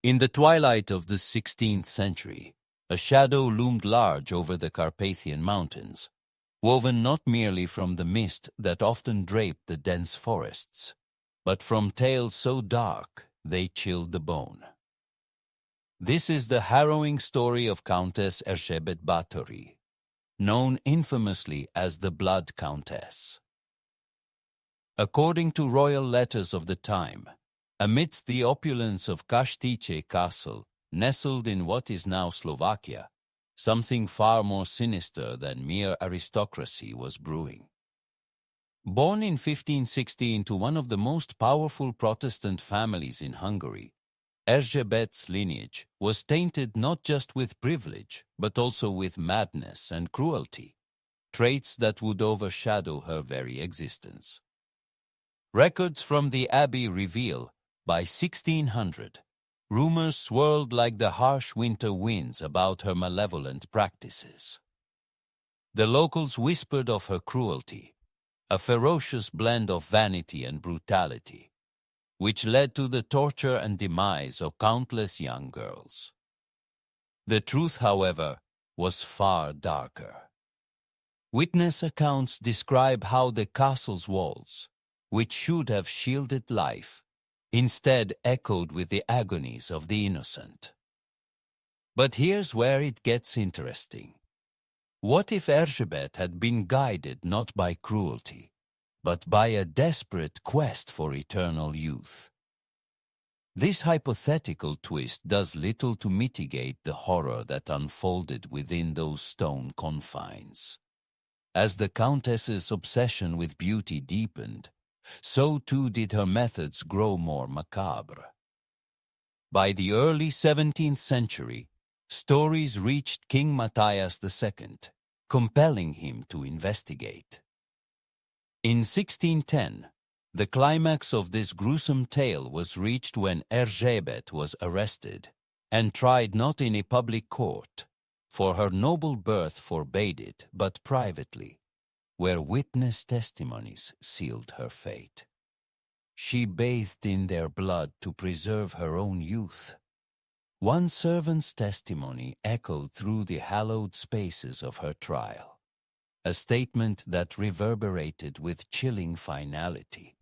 In the twilight of the 16th century, a shadow loomed large over the Carpathian Mountains, woven not merely from the mist that often draped the dense forests, but from tales so dark they chilled the bone. This is the harrowing story of Countess Erzsébet Báthory, known infamously as the Blood Countess. According to royal letters of the time, amidst the opulence of Kasteiche Castle, nestled in what is now Slovakia, something far more sinister than mere aristocracy was brewing. Born in 1560 into one of the most powerful Protestant families in Hungary, Erzsébet's lineage was tainted not just with privilege, but also with madness and cruelty, traits that would overshadow her very existence. Records from the abbey reveal, by 1600, rumors swirled like the harsh winter winds about her malevolent practices. The locals whispered of her cruelty, a ferocious blend of vanity and brutality, which led to the torture and demise of countless young girls. The truth, however, was far darker. Witness accounts describe how the castle's walls, which should have shielded life, instead echoed with the agonies of the innocent. But here's where it gets interesting. What if Erzsébet had been guided not by cruelty, but by a desperate quest for eternal youth? This hypothetical twist does little to mitigate the horror that unfolded within those stone confines. As the Countess's obsession with beauty deepened, so too did her methods grow more macabre. By the early 17th century, stories reached King Matthias II, compelling him to investigate. In 1610, the climax of this gruesome tale was reached when Erzsébet was arrested and tried not in a public court, for her noble birth forbade it, but privately, where witness testimonies sealed her fate. She bathed in their blood to preserve her own youth. One servant's testimony echoed through the hallowed spaces of her trial, a statement that reverberated with chilling finality.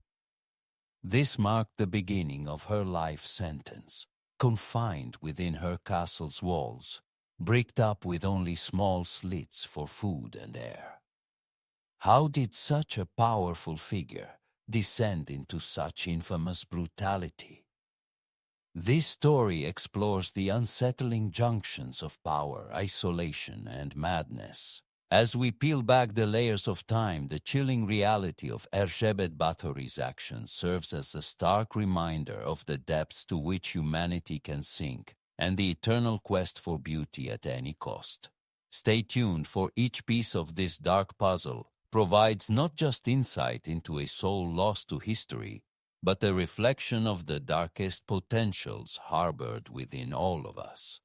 This marked the beginning of her life sentence, confined within her castle's walls, bricked up with only small slits for food and air. How did such a powerful figure descend into such infamous brutality? This story explores the unsettling junctions of power, isolation, and madness. As we peel back the layers of time, the chilling reality of Erzsébet Báthory's actions serves as a stark reminder of the depths to which humanity can sink and the eternal quest for beauty at any cost. Stay tuned, for each piece of this dark puzzle provides not just insight into a soul lost to history, but a reflection of the darkest potentials harbored within all of us.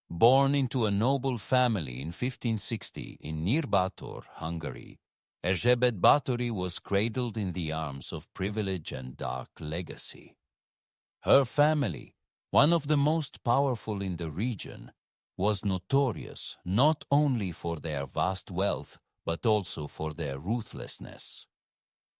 Born into a noble family in 1560 in Nyírbátor, Hungary, Erzsébet Báthory was cradled in the arms of privilege and dark legacy. Her family, one of the most powerful in the region, was notorious not only for their vast wealth, but also for their ruthlessness.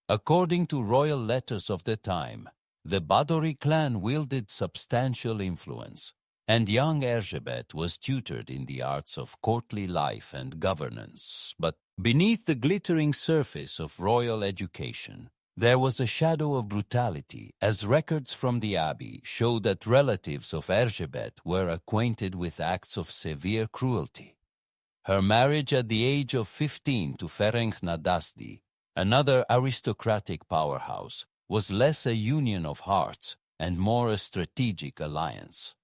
According to royal letters of the time, the Báthory clan wielded substantial influence, and young Erzsébet was tutored in the arts of courtly life and governance. But beneath the glittering surface of royal education, there was a shadow of brutality, as records from the abbey show that relatives of Erzsébet were acquainted with acts of severe cruelty. Her marriage at the age of 15 to Ferenc Nadasdy, another aristocratic powerhouse, was less a union of hearts and more a strategic alliance.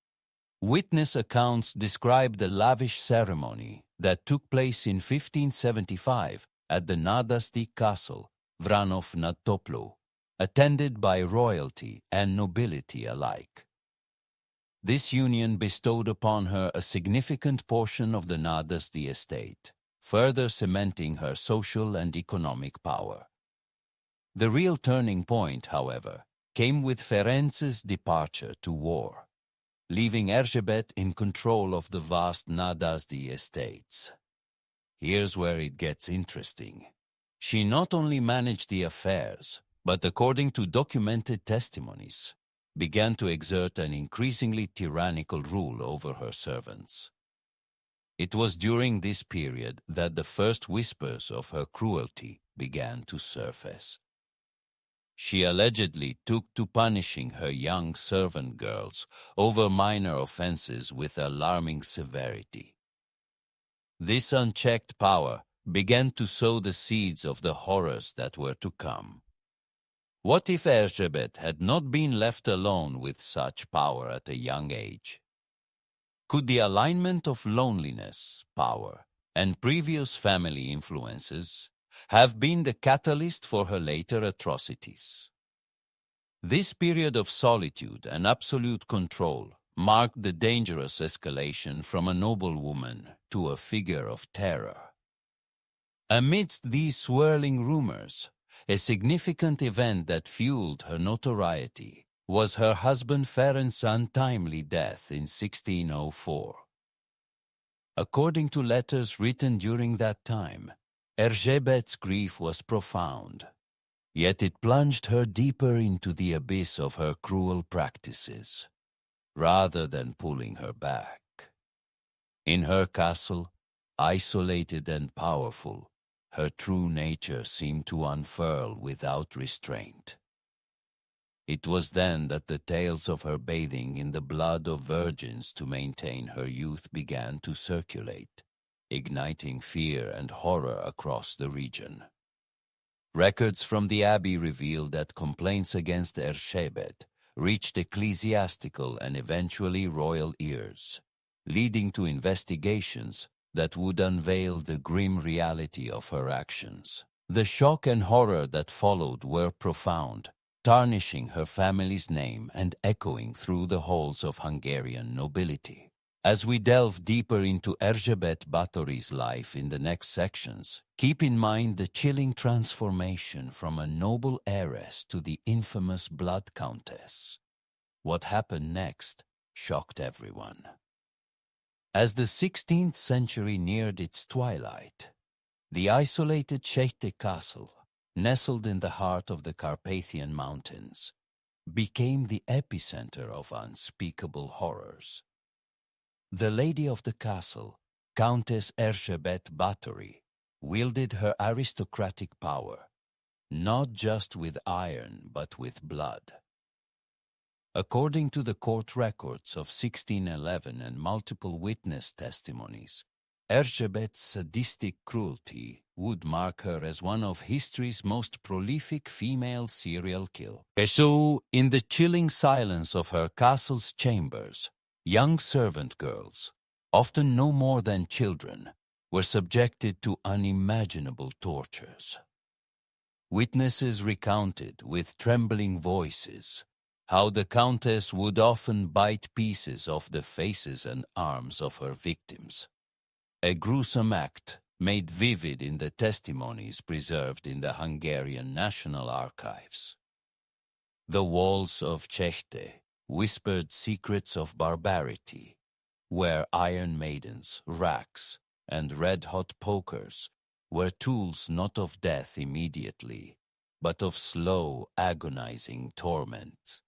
Witness accounts describe the lavish ceremony that took place in 1575 at the Nadasdy Castle, Vranov nad Toplou, attended by royalty and nobility alike. This union bestowed upon her a significant portion of the Nadasdy estate, further cementing her social and economic power. The real turning point, however, came with Ferenc's departure to war. leaving Erzsébet in control of the vast Nadasdi estates. Here's where it gets interesting. She not only managed the affairs, but according to documented testimonies, began to exert an increasingly tyrannical rule over her servants. It was during this period that the first whispers of her cruelty began to surface. She allegedly took to punishing her young servant girls over minor offenses with alarming severity. This unchecked power began to sow the seeds of the horrors that were to come. What if Erzsébet had not been left alone with such power at a young age? Could the alignment of loneliness, power, and previous family influences have been the catalyst for her later atrocities? This period of solitude and absolute control marked the dangerous escalation from a noblewoman to a figure of terror. Amidst these swirling rumors, a significant event that fueled her notoriety was her husband Ferenc's untimely death in 1604. According to letters written during that time, Erzsébet's grief was profound, yet it plunged her deeper into the abyss of her cruel practices, rather than pulling her back. In her castle, isolated and powerful, her true nature seemed to unfurl without restraint. It was then that the tales of her bathing in the blood of virgins to maintain her youth began to circulate, igniting fear and horror across the region. Records from the abbey revealed that complaints against Erzsébet reached ecclesiastical and eventually royal ears, leading to investigations that would unveil the grim reality of her actions. The shock and horror that followed were profound, tarnishing her family's name and echoing through the halls of Hungarian nobility. As we delve deeper into Erzsébet Báthory's life in the next sections, keep in mind the chilling transformation from a noble heiress to the infamous Blood Countess. What happened next shocked everyone. As the 16th century neared its twilight, the isolated Székely Castle, nestled in the heart of the Carpathian Mountains, became the epicenter of unspeakable horrors. The lady of the castle, Countess Erzsébet Báthory, wielded her aristocratic power, not just with iron but with blood. According to the court records of 1611 and multiple witness testimonies, Erzsébet's sadistic cruelty would mark her as one of history's most prolific female serial killers. So, in the chilling silence of her castle's chambers, young servant girls, often no more than children, were subjected to unimaginable tortures. Witnesses recounted with trembling voices how the Countess would often bite pieces off the faces and arms of her victims, a gruesome act made vivid in the testimonies preserved in the Hungarian National Archives. The walls of Székely whispered secrets of barbarity, where iron maidens, racks, and red-hot pokers were tools not of death immediately, but of slow, agonizing torment.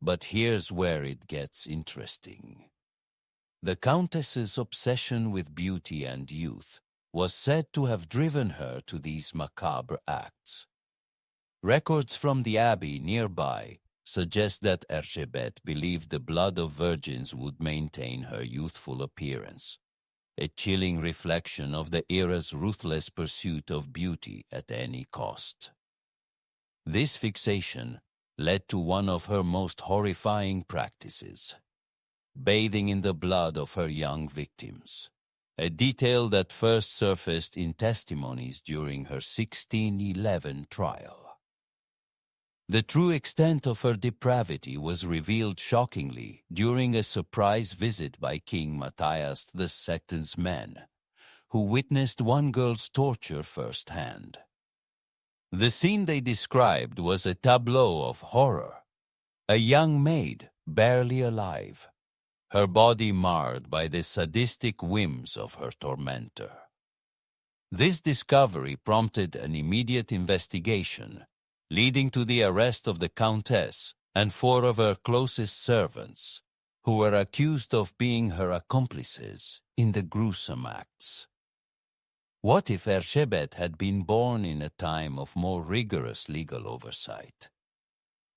But here's where it gets interesting. The Countess's obsession with beauty and youth was said to have driven her to these macabre acts. Records from the abbey nearby suggest that Erzsébet believed the blood of virgins would maintain her youthful appearance, a chilling reflection of the era's ruthless pursuit of beauty at any cost. This fixation led to one of her most horrifying practices: bathing in the blood of her young victims, a detail that first surfaced in testimonies during her 1611 trial. The true extent of her depravity was revealed shockingly during a surprise visit by King Matthias II's men, who witnessed one girl's torture firsthand. The scene they described was a tableau of horror. A young maid, barely alive, her body marred by the sadistic whims of her tormentor. This discovery prompted an immediate investigation, leading to the arrest of the Countess and 4 of her closest servants, who were accused of being her accomplices in the gruesome acts. What if Erzsébet had been born in a time of more rigorous legal oversight?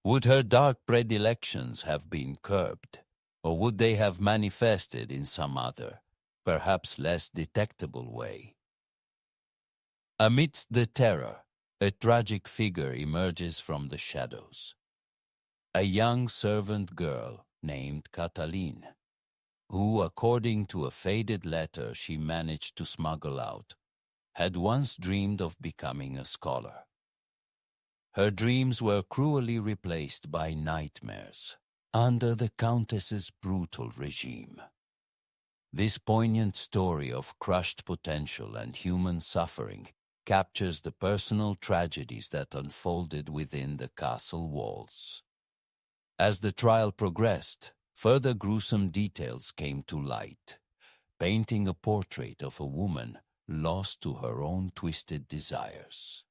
Would her dark predilections have been curbed, or would they have manifested in some other, perhaps less detectable way? Amidst the terror, a tragic figure emerges from the shadows. A young servant girl named Cataline, who, according to a faded letter she managed to smuggle out, had once dreamed of becoming a scholar. Her dreams were cruelly replaced by nightmares under the Countess's brutal regime. This poignant story of crushed potential and human suffering captures the personal tragedies that unfolded within the castle walls. As the trial progressed, further gruesome details came to light, painting a portrait of a woman lost to her own twisted desires.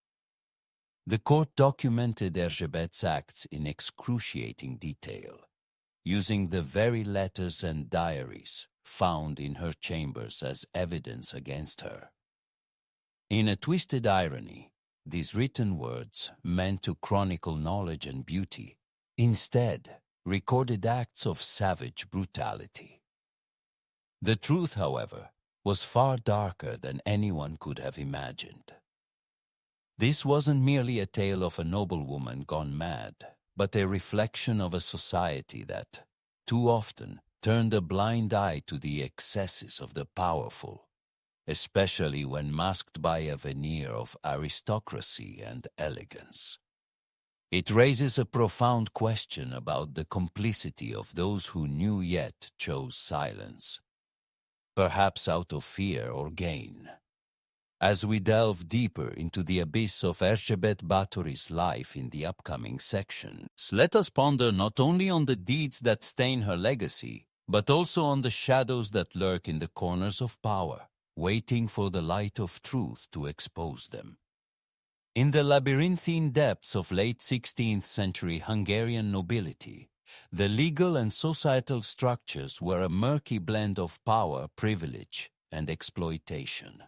The court documented Erzsébet's acts in excruciating detail, using the very letters and diaries found in her chambers as evidence against her. In a twisted irony, these written words, meant to chronicle knowledge and beauty, instead recorded acts of savage brutality. The truth, however, was far darker than anyone could have imagined. This wasn't merely a tale of a noblewoman gone mad, but a reflection of a society that, too often, turned a blind eye to the excesses of the powerful, especially when masked by a veneer of aristocracy and elegance. It raises a profound question about the complicity of those who knew yet chose silence, perhaps out of fear or gain. As we delve deeper into the abyss of Erzsébet Báthory's life in the upcoming sections, let us ponder not only on the deeds that stain her legacy, but also on the shadows that lurk in the corners of power, waiting for the light of truth to expose them. In the labyrinthine depths of late 16th century Hungarian nobility, the legal and societal structures were a murky blend of power, privilege, and exploitation.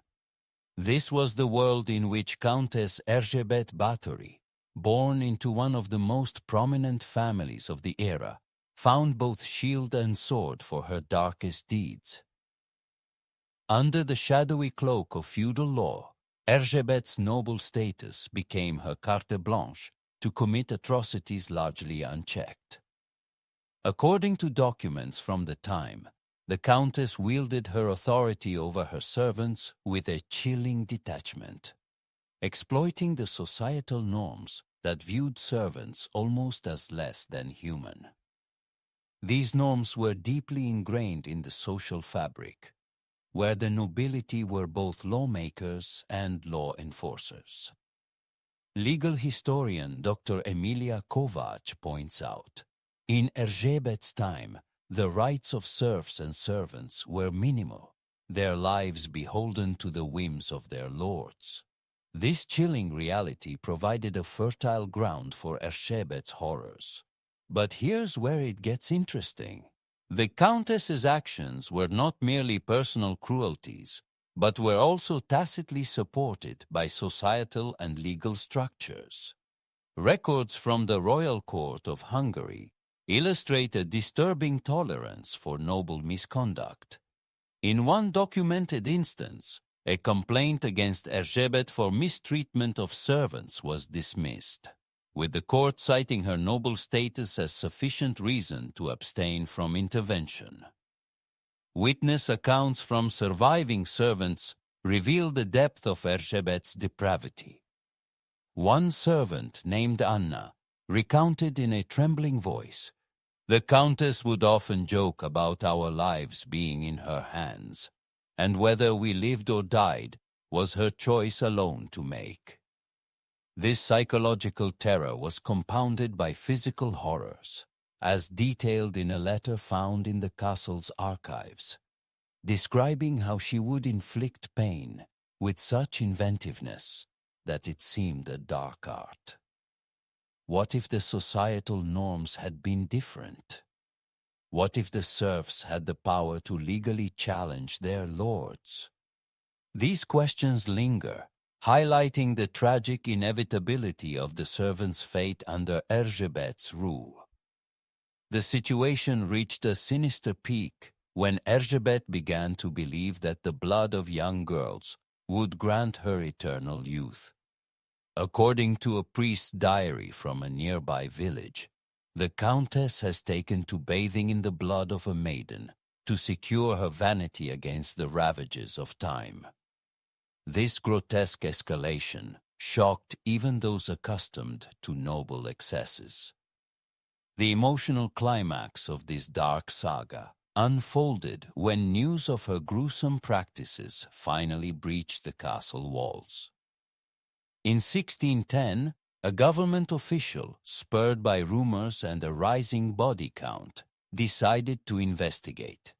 This was the world in which Countess Erzsébet Báthory, born into one of the most prominent families of the era, found both shield and sword for her darkest deeds. Under the shadowy cloak of feudal law, Erzsébet's noble status became her carte blanche to commit atrocities largely unchecked. According to documents from the time, the Countess wielded her authority over her servants with a chilling detachment, exploiting the societal norms that viewed servants almost as less than human. These norms were deeply ingrained in the social fabric, where the nobility were both lawmakers and law enforcers. Legal historian Dr. Emilia Kovács points out, in Erzsébet's time, the rights of serfs and servants were minimal, their lives beholden to the whims of their lords. This chilling reality provided a fertile ground for Erzsébet's horrors. But here's where it gets interesting. The Countess's actions were not merely personal cruelties, but were also tacitly supported by societal and legal structures. Records from the royal court of Hungary illustrate a disturbing tolerance for noble misconduct. In one documented instance, a complaint against Erzsébet for mistreatment of servants was dismissed, with the court citing her noble status as sufficient reason to abstain from intervention. Witness accounts from surviving servants reveal the depth of Erzsébet's depravity. One servant, named Anna, recounted in a trembling voice, "The Countess would often joke about our lives being in her hands, and whether we lived or died was her choice alone to make." This psychological terror was compounded by physical horrors. as detailed in a letter found in the castle's archives, describing how she would inflict pain with such inventiveness that it seemed a dark art. What if the societal norms had been different? What if the serfs had the power to legally challenge their lords? These questions linger, highlighting the tragic inevitability of the servants' fate under Erzsébet's rule. The situation reached a sinister peak when Erzsébet began to believe that the blood of young girls would grant her eternal youth. According to a priest's diary from a nearby village, the Countess has taken to bathing in the blood of a maiden to secure her vanity against the ravages of time. This grotesque escalation shocked even those accustomed to noble excesses. The emotional climax of this dark saga unfolded when news of her gruesome practices finally breached the castle walls. In 1610, a government official, spurred by rumors and a rising body count, decided to investigate.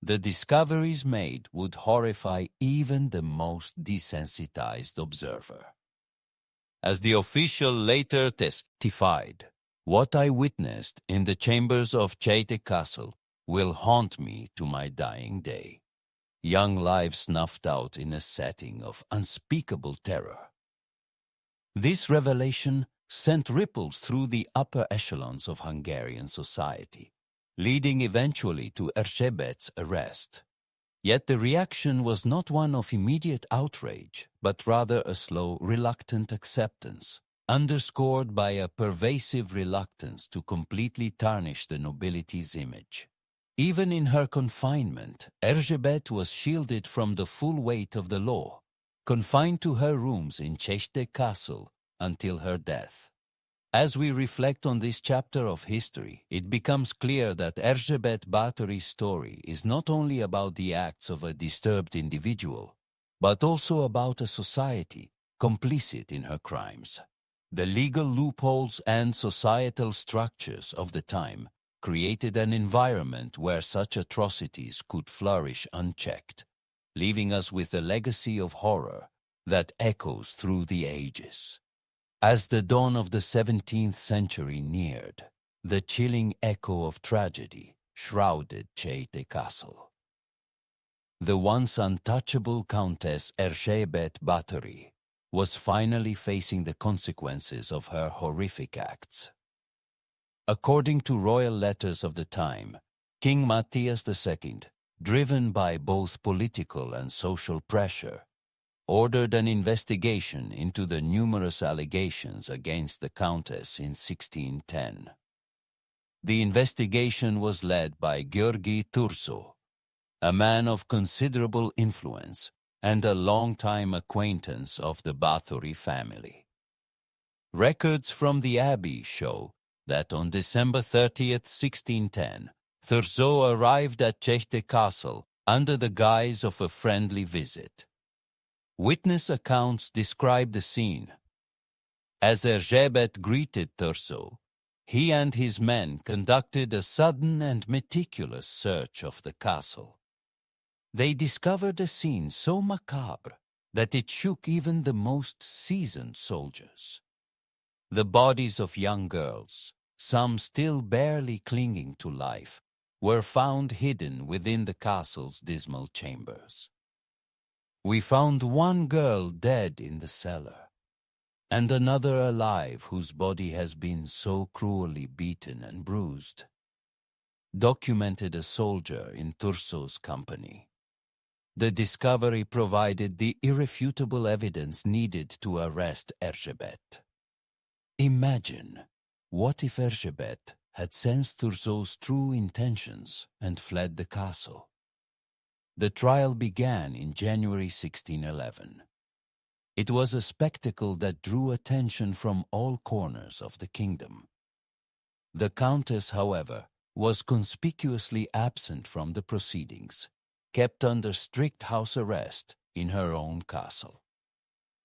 The discoveries made would horrify even the most desensitized observer. As the official later testified, "What I witnessed in the chambers of Chete Castle will haunt me to my dying day. Young lives snuffed out in a setting of unspeakable terror." This revelation sent ripples through the upper echelons of Hungarian society, leading eventually to Erzsébet's arrest. Yet the reaction was not one of immediate outrage, but rather a slow, reluctant acceptance, underscored by a pervasive reluctance to completely tarnish the nobility's image. Even in her confinement, Erzsébet was shielded from the full weight of the law, confined to her rooms in Chete Castle until her death. As we reflect on this chapter of history, it becomes clear that Erzsébet Báthory's story is not only about the acts of a disturbed individual, but also about a society complicit in her crimes. The legal loopholes and societal structures of the time created an environment where such atrocities could flourish unchecked, leaving us with a legacy of horror that echoes through the ages. As the dawn of the 17th century neared, the chilling echo of tragedy shrouded Chete Castle. The once untouchable Countess Erzsébet Báthory was finally facing the consequences of her horrific acts. According to royal letters of the time, King Matthias II, driven by both political and social pressure, ordered an investigation into the numerous allegations against the Countess in 1610. The investigation was led by György Thurzó, a man of considerable influence and a long-time acquaintance of the Báthory family. Records from the abbey show that on December 30th, 1610, Thurzó arrived at Chete Castle under the guise of a friendly visit. Witness accounts describe the scene. As Erzsébet greeted Thurzó, he and his men conducted a sudden and meticulous search of the castle. They discovered a scene so macabre that it shook even the most seasoned soldiers. The bodies of young girls, some still barely clinging to life, were found hidden within the castle's dismal chambers. "We found one girl dead in the cellar, and another alive whose body has been so cruelly beaten and bruised," documented a soldier in Thurzó's company. The discovery provided the irrefutable evidence needed to arrest Erzsébet. Imagine, what if Erzsébet had sensed Thurzó's true intentions and fled the castle? The trial began in January 1611. It was a spectacle that drew attention from all corners of the kingdom. The Countess, however, was conspicuously absent from the proceedings, kept under strict house arrest in her own castle.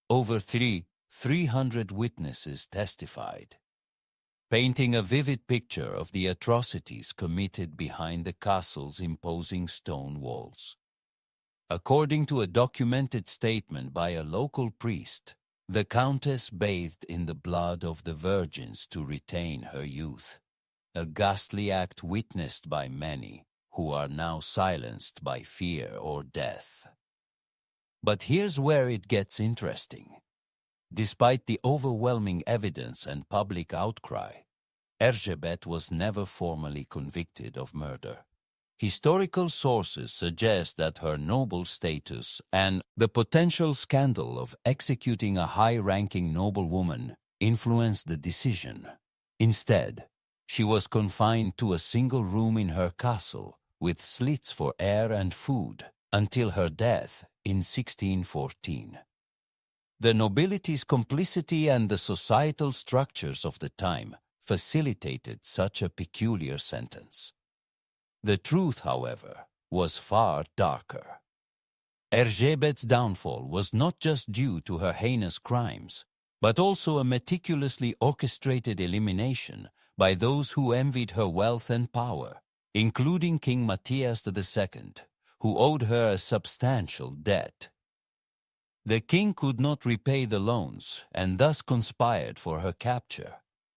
Over 300 witnesses testified. painting a vivid picture of the atrocities committed behind the castle's imposing stone walls. According to a documented statement by a local priest, the Countess bathed in the blood of the virgins to retain her youth, a ghastly act witnessed by many who are now silenced by fear or death. But here's where it gets interesting. Despite the overwhelming evidence and public outcry, Erzsébet was never formally convicted of murder. Historical sources suggest that her noble status and the potential scandal of executing a high-ranking noblewoman influenced the decision. Instead, she was confined to a single room in her castle with slits for air and food until her death in 1614. The nobility's complicity and the societal structures of the time facilitated such a peculiar sentence. The truth, however, was far darker. Erzsébet's downfall was not just due to her heinous crimes, but also a meticulously orchestrated elimination by those who envied her wealth and power, including King Matthias II, who owed her a substantial debt. The king could not repay the loans and thus conspired for her capture,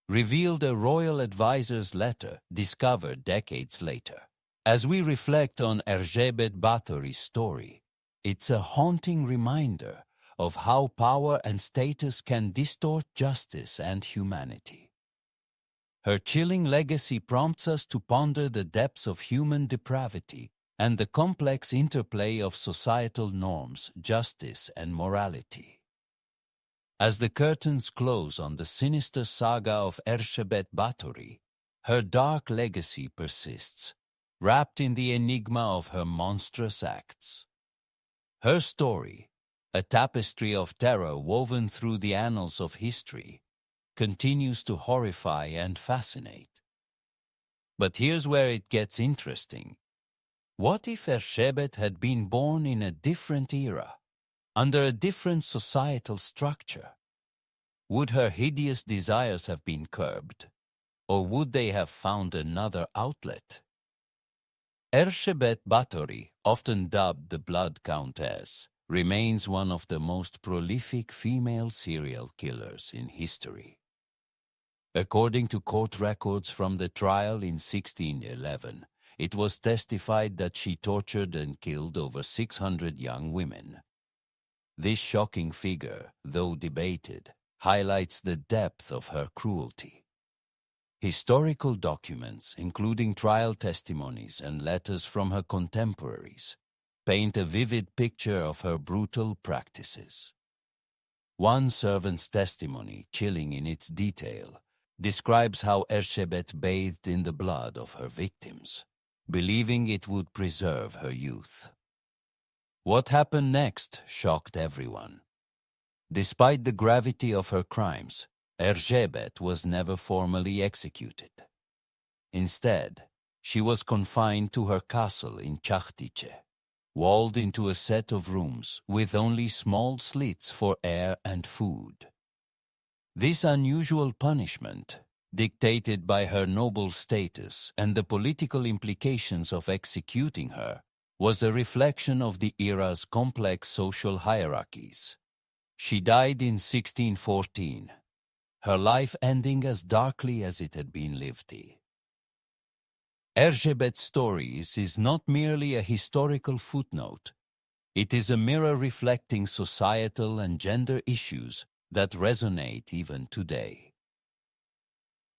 revealed a royal advisor's letter discovered decades later. As we reflect on Erzsébet Báthory's story, it's a haunting reminder of how power and status can distort justice and humanity. Her chilling legacy prompts us to ponder the depths of human depravity and the complex interplay of societal norms, justice, and morality. As the curtains close on the sinister saga of Erzsébet Báthory, her dark legacy persists, wrapped in the enigma of her monstrous acts. Her story, a tapestry of terror woven through the annals of history, continues to horrify and fascinate. But here's where it gets interesting. What if Erzsébet had been born in a different era, under a different societal structure? Would her hideous desires have been curbed, or would they have found another outlet? Erzsébet Báthory, often dubbed the Blood Countess, remains one of the most prolific female serial killers in history. According to court records from the trial in 1611, it was testified that she tortured and killed over 600 young women. This shocking figure, though debated, highlights the depth of her cruelty. Historical documents, including trial testimonies and letters from her contemporaries, paint a vivid picture of her brutal practices. One servant's testimony, chilling in its detail, describes how Erzsébet bathed in the blood of her victims, believing it would preserve her youth. What happened next shocked everyone. Despite the gravity of her crimes, Erzsébet was never formally executed. Instead, she was confined to her castle in Čachtice, walled into a set of rooms with only small slits for air and food. This unusual punishment, dictated by her noble status and the political implications of executing her, was a reflection of the era's complex social hierarchies. She died in 1614. Her life ending as darkly as it had been lived. Erzsébet's story is not merely a historical footnote. It is a mirror reflecting societal and gender issues that resonate even today.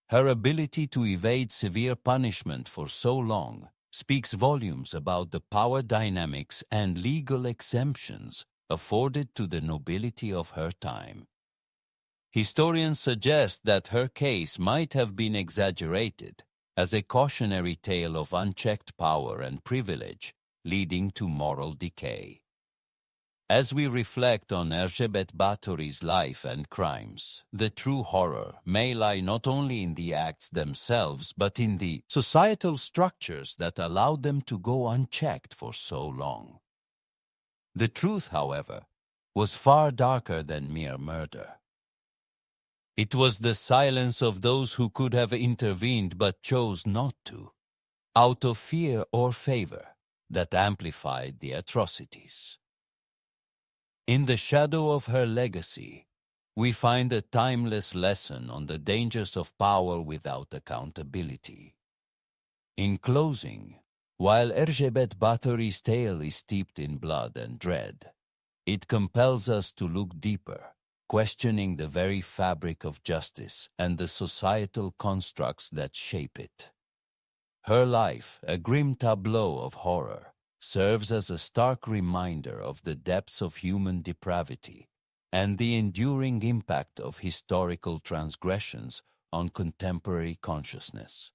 Her ability to evade severe punishment for so long speaks volumes about the power dynamics and legal exemptions afforded to the nobility of her time. Historians suggest that her case might have been exaggerated as a cautionary tale of unchecked power and privilege leading to moral decay. As we reflect on Erzsébet Báthory's life and crimes, the true horror may lie not only in the acts themselves but in the societal structures that allowed them to go unchecked for so long. The truth, however, was far darker than mere murder. It was the silence of those who could have intervened but chose not to, out of fear or favor, that amplified the atrocities. In the shadow of her legacy, we find a timeless lesson on the dangers of power without accountability. In closing, while Erzsébet Báthory's tale is steeped in blood and dread, it compels us to look deeper, questioning the very fabric of justice and the societal constructs that shape it. Her life, a grim tableau of horror, serves as a stark reminder of the depths of human depravity and the enduring impact of historical transgressions on contemporary consciousness.